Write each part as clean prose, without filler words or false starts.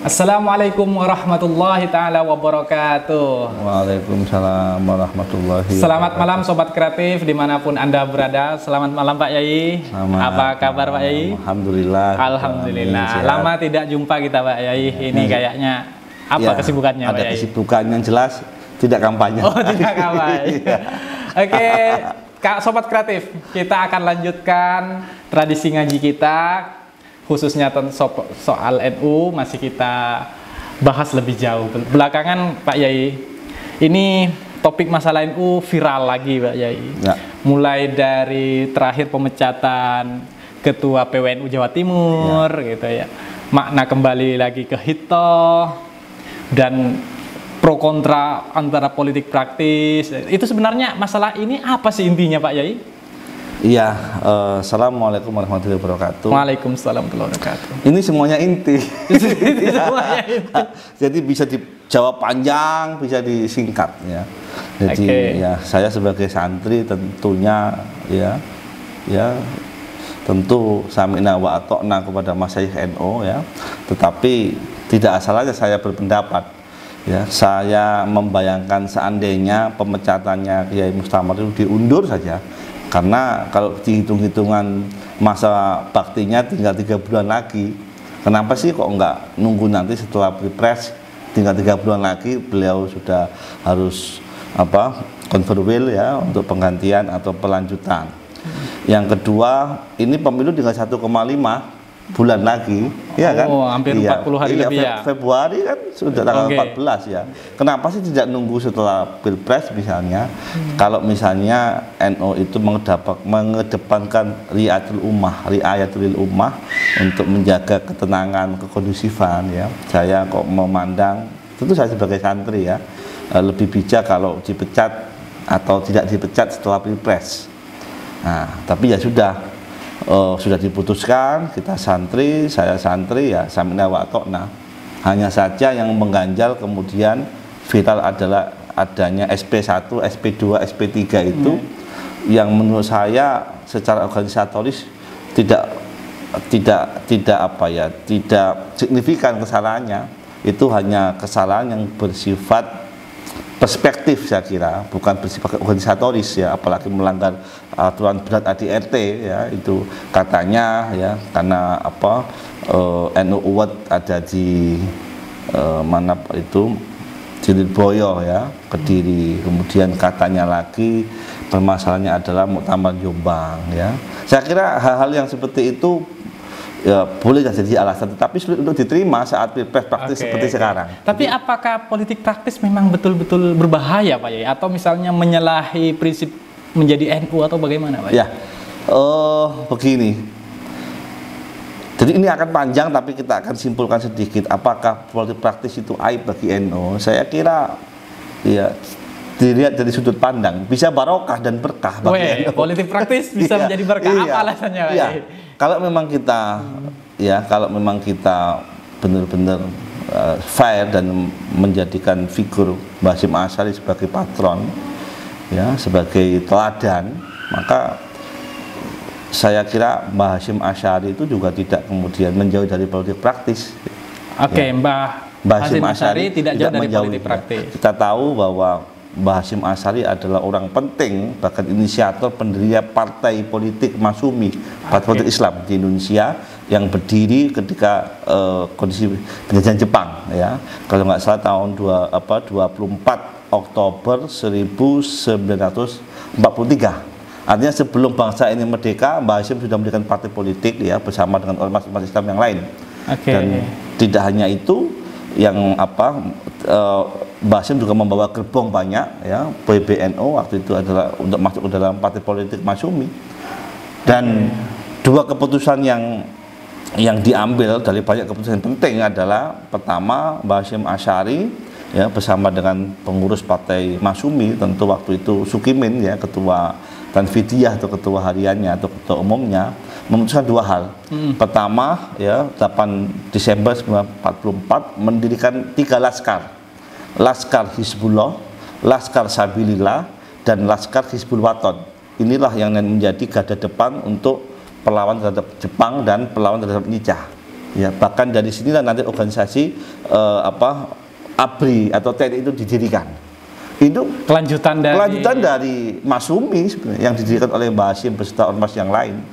Assalamualaikum warahmatullahi taala wabarakatuh. Waalaikumsalam warahmatullahi wabarakatuh. Selamat malam Sobat Kreatif dimanapun Anda berada. Selamat malam Pak Yai. Apa kabar Pak Yai? Alhamdulillah. Alhamdulillah. Lama tidak jumpa kita Pak Yai. Ini kayaknya apa kesibukannya Pak Yai? Ada kesibukan yang jelas, tidak kampanye. Oh, tidak kampanye. Oke, Sobat Kreatif, kita akan lanjutkan tradisi ngaji kita, khususnya soal NU masih kita bahas lebih jauh. Belakangan Pak Yai, ini topik masalah NU viral lagi Pak Yai. Ya. Mulai dari terakhir pemecatan Ketua PWNU Jawa Timur, gitu ya. Makna kembali lagi ke hitoh dan pro kontra antara politik praktis. Itu sebenarnya masalah ini apa sih intinya Pak Yai? Iya, assalamualaikum warahmatullahi wabarakatuh. Waalaikumsalam warahmatullahi wabarakatuh. Ini semuanya inti. Semuanya inti. Jadi bisa dijawab panjang, bisa disingkat ya. Jadi ya saya sebagai santri tentunya ya tentu sami'na wa ata'na kepada masyayikh NU ya. Tetapi tidak asal aja saya berpendapat. Ya, saya membayangkan seandainya pemecatannya Kiai Mustamar itu diundur saja. Karena kalau dihitung-hitungan masa baktinya tinggal 3 bulan lagi, kenapa sih kok nggak nunggu nanti setelah Pilpres tinggal 3 bulan lagi beliau sudah harus konverwil ya untuk penggantian atau pelanjutan. Yang kedua, ini pemilu tinggal 1,5 bulan lagi, ya kan? Oh, hampir 40 hari lebih ya. Februari kan sudah tanggal 14 ya. Kenapa sih tidak nunggu setelah Pilpres misalnya? Kalau misalnya NU itu mengedepankan riayatul ummah untuk menjaga ketenangan, kekondusifan ya. Saya kok memandang, tentu saya sebagai santri ya, lebih bijak kalau dipecat atau tidak dipecat setelah Pilpres. Nah, tapi ya sudah diputuskan, kita santri, saya santri ya, sami'na wa ata'na. Hanya saja yang mengganjal kemudian viral adalah adanya SP1, SP2, SP3 itu yang menurut saya secara organisatoris tidak signifikan kesalahannya. Itu hanya kesalahan yang bersifat perspektif saya kira, bukan bersifat organisatoris ya, apalagi melanggar aturan berat ADRT ya, itu katanya ya, karena NU Uwat ada di mana itu di Lirboyo ya, Kediri, kemudian katanya lagi permasalahannya adalah Muktamar Jombang ya. Saya kira hal-hal yang seperti itu ya boleh jadi alasan, tetapi sulit untuk diterima saat Pilpres praktis seperti sekarang. Tapi apakah politik praktis memang betul-betul berbahaya Pak Yai? Atau misalnya menyalahi prinsip menjadi NU atau bagaimana Pak Yai? Ya, begini. Jadi ini akan panjang, tapi kita akan simpulkan sedikit. Apakah politik praktis itu aib bagi NU? Saya kira ya dilihat dari sudut pandang, bisa barokah dan berkah bagi NU. Politik praktis bisa menjadi berkah, apa alasannya Pak Yai? Kalau memang kita benar-benar fair dan menjadikan figur Mbah Hasyim Asy'ari sebagai patron ya, sebagai teladan, maka saya kira Mbah Hasyim Asy'ari itu juga tidak kemudian menjauh dari politik praktis. Mbah Hasyim Asy'ari tidak jauh dari politik praktis. Kita tahu bahwa Mbah Hasyim Asy'ari adalah orang penting, bahkan inisiator pendirian partai politik Masyumi, partai politik Islam di Indonesia yang berdiri ketika kondisi penjajahan Jepang ya. Kalau nggak salah tahun 24 Oktober 1943. Artinya sebelum bangsa ini merdeka, Mbah Hasyim sudah mendirikan partai politik ya bersama dengan ormas-ormas Islam yang lain. Dan tidak hanya itu, yang Mbah Hasyim juga membawa gerbong banyak ya, PBNU waktu itu adalah untuk masuk ke dalam partai politik Masyumi. Dan dua keputusan yang diambil dari banyak keputusan penting adalah, pertama Mbah Hasyim Asy'ari ya bersama dengan pengurus partai Masyumi, tentu waktu itu Sukimin ya, ketua Tanfidiyah atau ketua hariannya atau ketua umumnya, memutuskan dua hal. Pertama ya, 8 Desember 1944 mendirikan 3 laskar. Laskar Hizbullah, Laskar Sabilillah, dan Laskar Hizbul Waton. Inilah yang menjadi garda depan untuk perlawan terhadap Jepang dan perlawan terhadap Nicah. Ya, bahkan dari sinilah nanti organisasi ABRI atau TNI itu didirikan. Itu kelanjutan dari Masyumi sebenarnya yang didirikan oleh Mbah Hasyim beserta ormas yang lain.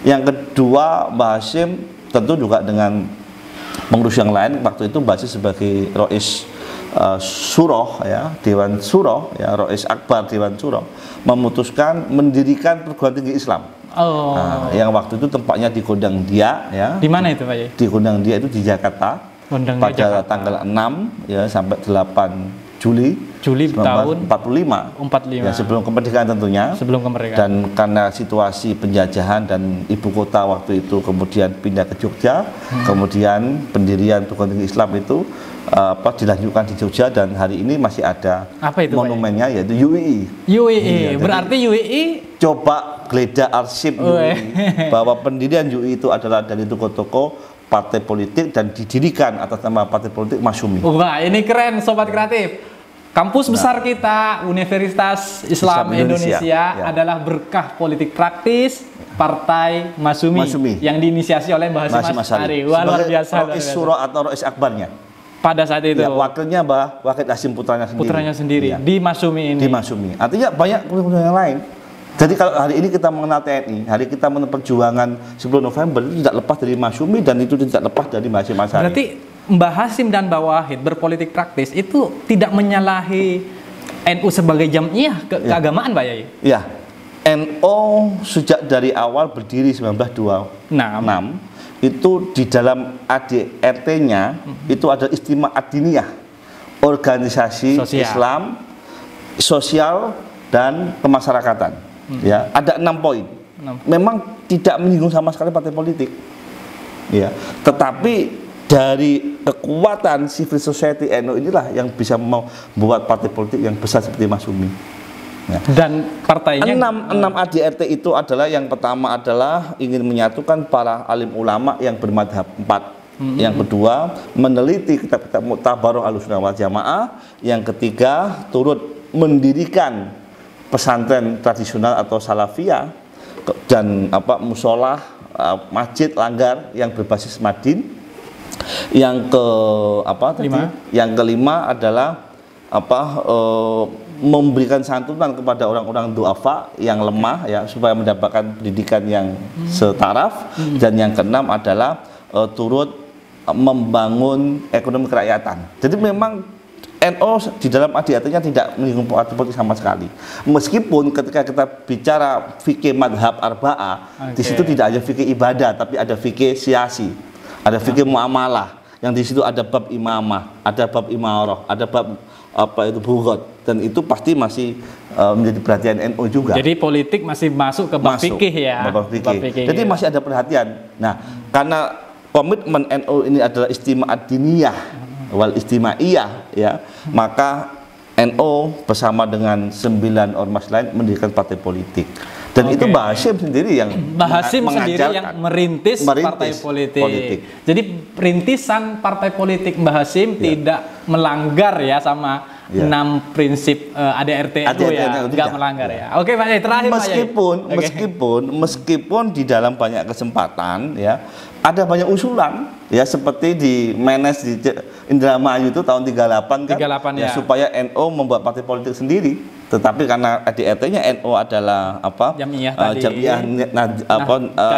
Yang kedua, Mbah Hasyim tentu juga dengan pengurus yang lain, waktu itu Mbah Hasyim sebagai Rois Suroh ya, Dewan Suroh ya, Rois Akbar Dewan Suroh memutuskan mendirikan perguruan tinggi Islam. Nah, yang waktu itu tempatnya di Gondang Dia ya. Di mana itu Pak Yai? Di Gondang Dia itu di Jakarta. Pada tanggal 6 ya sampai 8 Juli tahun 45 ya, sebelum kemerdekaan tentunya. Sebelum kemerdekaan. Dan karena situasi penjajahan dan ibu kota waktu itu kemudian pindah ke Jogja, kemudian pendirian perguruan tinggi Islam itu dilanjutkan di Jogja dan hari ini masih ada monumennya yaitu UII. UII, berarti UII coba geledah arsip UII bahwa pendirian UII itu adalah dari tokoh-tokoh partai politik dan didirikan atas nama partai politik Masyumi. Wah, ini keren Sobat Kreatif. Kampus besar kita, Universitas Islam Indonesia ya, adalah berkah politik praktis Partai Masyumi yang diinisiasi oleh Mbah Hasyim Asy'ari. Wah, luar biasa. Rois Suroh atau Rois Akbarnya. Pada saat itu. Ya, wakilnya Mbah Wahid Hasyim putranya sendiri. Ya. Di Masyumi ini. Di Masyumi. Artinya banyak kemudian yang lain. Jadi kalau hari ini kita mengenal TNI, hari kita mengenal perjuangan 10 November itu tidak lepas dari Masyumi dan itu tidak lepas dari Mbah Hasyim Asy'ari. Berarti Mbah Hasyim dan Mbah Wahid berpolitik praktis itu tidak menyalahi NU sebagai jamiah keagamaan Pak Yai? Ya, NU sejak dari awal berdiri 1926 itu di dalam ADRT-nya itu ada istimewa adiniyah, organisasi Islam, sosial dan kemasyarakatan. Ya, ada 6 poin. Memang tidak menyinggung sama sekali partai politik. Ya, tetapi dari kekuatan civil society NU inilah yang bisa membuat partai politik yang besar seperti Masyumi. Ya. Dan partainya 6 ADRT itu adalah yang pertama adalah ingin menyatukan para alim ulama yang bermadhab 4. Yang kedua, meneliti kitab-kitab Muktabaroh Ahlussunnah wal Jamaah. Yang ketiga, turut mendirikan pesantren tradisional atau salafiyah dan musolah, masjid, langgar yang berbasis Madin. Yang Yang kelima adalah memberikan santunan kepada orang-orang duafa yang lemah ya supaya mendapatkan pendidikan yang setaraf. Dan yang keenam adalah turut membangun ekonomi kerakyatan. Jadi memang NU di dalam ADRT-nya tidak menyinggung partai politik sama sekali. Meskipun ketika kita bicara fikih madhab arba'ah, di situ tidak ada fikih ibadah, tapi ada fikih siasi, ada fikih muamalah, yang di situ ada bab imamah, ada bab imarah, ada bab bughad, dan itu pasti masih menjadi perhatian NU juga. Jadi politik masih masuk ke bab fikih ya. Bab fikih. Jadi masih ada perhatian. Nah, karena komitmen NU ini adalah istimewa ad-diniyah wal istimaiyah ya, maka NU bersama dengan 9 ormas lain mendirikan partai politik. Dan itu Mbah Hasyim sendiri yang merintis partai politik. Jadi perintisan partai politik Mbah Hasyim tidak melanggar ya sama 6 prinsip ADRT itu ya, nggak melanggar ya. Oke Pak Yai, terakhir meskipun di dalam banyak kesempatan ya ada banyak usulan ya, seperti di Menes di Indramayu itu tahun 38 kan ya, supaya NU membuat partai politik sendiri, tetapi karena ADRT-nya NU adalah jamiah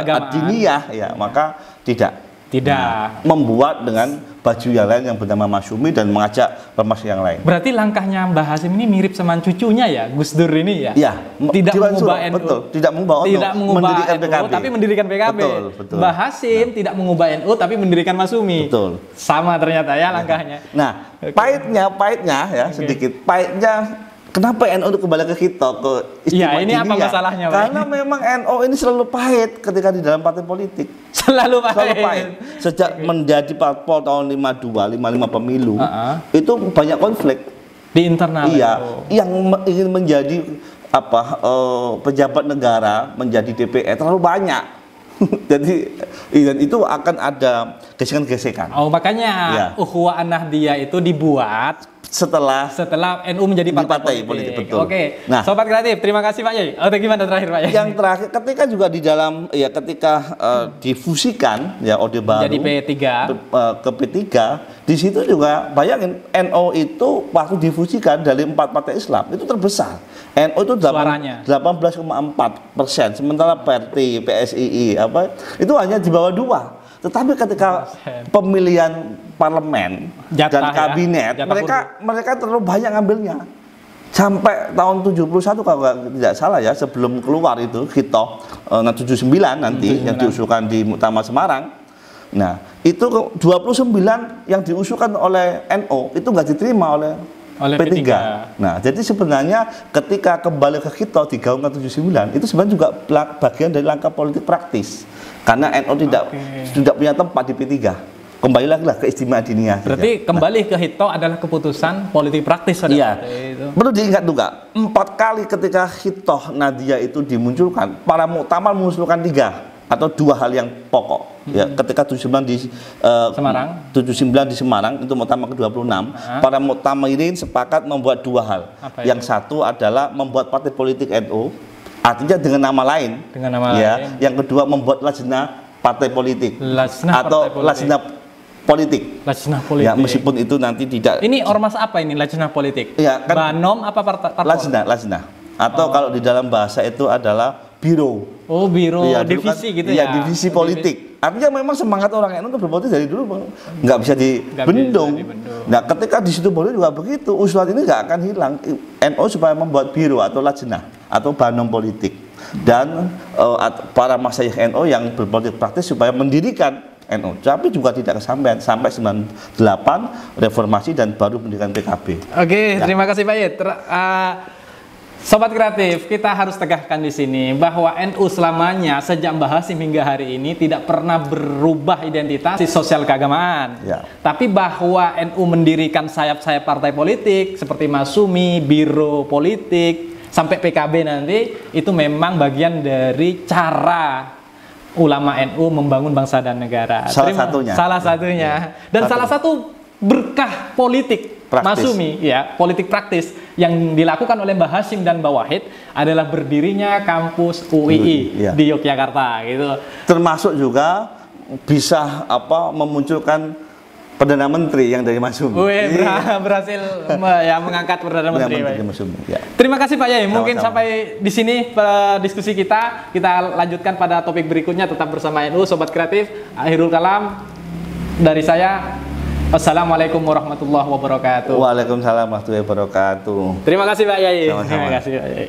adiniyah ya, maka tidak membuat dengan baju yang lain yang bernama Masyumi dan mengajak ormas yang lain. Berarti langkahnya Mbah Hasyim ini mirip sama cucunya ya, Gus Dur ini ya? Iya, tidak mengubah NU. Betul, tidak mengubah mendirikan PKB, tapi mendirikan PKB. Betul. Mbah Hasyim tidak mengubah NU tapi mendirikan Masyumi. Betul. Sama ternyata ya langkahnya. Nah, pahitnya ya sedikit. Pahitnya kenapa NU kembali ke kita ke istimewa ini apa masalahnya Pak? Karena memang NU ini selalu pahit ketika di dalam partai politik. Selalu pahit. Sejak menjadi parpol tahun 55 pemilu, itu banyak konflik di internal. Iya, yang ingin menjadi pejabat negara, menjadi DPR terlalu banyak. Jadi dan itu akan ada gesekan-gesekan. Makanya Ukhuwah An-Nahdliyah itu dibuat setelah NU menjadi partai politik. Betul. Oke. Nah, Sobat Kreatif, terima kasih Pak Yai. Atau gimana terakhir Pak Yai? Yang terakhir, ketika juga di dalam ketika difusikan Orde Baru jadi P3 ke P3, di situ juga bayangin NU itu waktu difusikan dari 4 partai Islam itu terbesar. NU itu 18,4%, sementara PRT, PSII itu hanya di bawah 2. Tetapi ketika pemilihan parlemen dan kabinet, mereka terlalu banyak ngambilnya. Sampai tahun 71 kalau tidak salah ya, sebelum keluar itu Hitoh 79 nanti yang diusulkan di Muktamar Semarang. Nah, itu 29 yang diusulkan oleh NU itu nggak diterima oleh P3. Nah, jadi sebenarnya ketika kembali ke Hitoh digaungkan 79 itu sebenarnya juga bagian dari langkah politik praktis. Karena NU tidak punya tempat di P3. Kembali lagi lah ke istimewa diniyah. Berarti kembali ke Hitoh adalah keputusan politik praktis. Iya. Perlu diingat juga, 4 kali ketika Hitoh Nadia itu dimunculkan, para muktamar mengusulkan 3 atau 2 hal yang pokok. Ya, ketika 79 di Semarang itu muktamar ke-26, para muktamirin sepakat membuat 2 hal. Yang satu adalah membuat partai politik NU. Artinya dengan nama lain, lain. Yang kedua membuat lajnah partai politik atau lajnah politik. Ya, meskipun itu nanti tidak. Ini ormas apa ini lajnah politik? Ya, kan, Banom apa partai? Lajnah. Atau kalau di dalam bahasa itu adalah biro. Oh, biro, ya, divisi kan, gitu ya. Divisi politik. Artinya memang semangat orang NU untuk berpolitik dari dulu nggak bisa dibendung. Nah, ketika di situ boleh juga begitu, usulan ini nggak akan hilang. NU supaya membuat biro atau lajnah atau banom politik dan para masyayikh NU yang berpolitik praktis supaya mendirikan NU. Tapi juga tidak kesampaian sampai 98 reformasi dan baru mendirikan PKB. Oke, terima kasih Pak Yai. Sobat Kreatif, kita harus tegakkan di sini bahwa NU selamanya sejak Mbah Hasyim hingga hari ini tidak pernah berubah identitas sosial keagamaan. Tapi bahwa NU mendirikan sayap-sayap partai politik seperti Masumi, biro politik, sampai PKB nanti, itu memang bagian dari cara ulama NU membangun bangsa dan negara. Salah satunya. Dan salah satu berkah politik Masumi, ya, politik praktis yang dilakukan oleh Mbah Hasyim dan Mbah Wahid adalah berdirinya kampus UII di Yogyakarta, gitu. Termasuk juga bisa memunculkan Perdana Menteri yang dari Masumi. Berhasil mengangkat Perdana Menteri. Terima kasih Pak Yai. Mungkin sampai di sini diskusi kita. Kita lanjutkan pada topik berikutnya. Tetap bersama NU, Sobat Kreatif. Akhirul kalam dari saya. Assalamualaikum warahmatullahi wabarakatuh. Waalaikumsalam warahmatullahi wabarakatuh. Terima kasih Pak Yai. Sama-sama. Terima kasih Pak Yai.